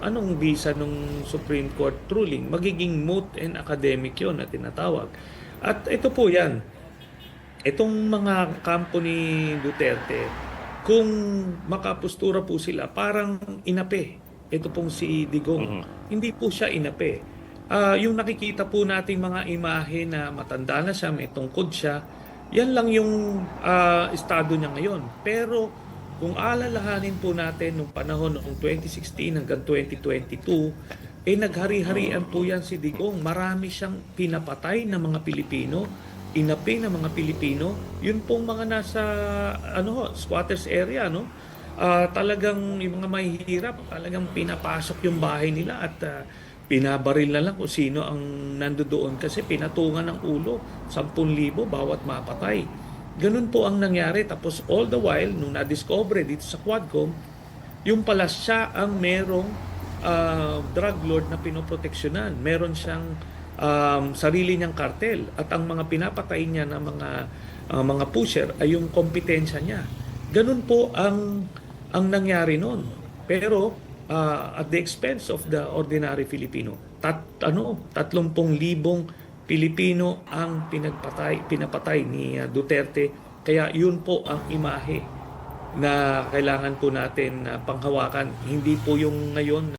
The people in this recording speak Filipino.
anong visa nung Supreme Court ruling? Magiging moot and academic yon na tinatawag. At ito po yan, itong mga kampo ni Duterte, kung makapustura po sila, parang inape. Ito pong si Digong. Mhm. Hindi po siya inape. Yung nakikita po nating mga imahe na matanda na siya, may tungkod siya, yan lang yung estado niya ngayon. Pero kung alalahanin po natin nung panahon noong 2016 hanggang 2022, naghari-harian po yan si Digong. Marami siyang pinapatay ng mga Pilipino, inapi ng mga Pilipino. Yun pong mga nasa squatters area, no? Talagang yung mga mahihirap, talagang pinapasok yung bahay nila at pinabaril na lang kung sino ang nandoon kasi pinatungan ng ulo 10,000 bawat mapatay. Ganun po ang nangyari. Tapos all the while, nung na-discover dito sa Quadcom, yung pala siya ang merong drug lord na pinoproteksyonan. Meron siyang sarili niyang kartel. At ang mga pinapatay niya na mga pusher ay yung kompetensya niya. Ganun po ang nangyari noon. Pero at the expense of the ordinary Filipino, 30,000 Pilipino ang pinapatay ni Duterte. Kaya yun po ang imahe na kailangan po natin panghawakan. Hindi po yung ngayon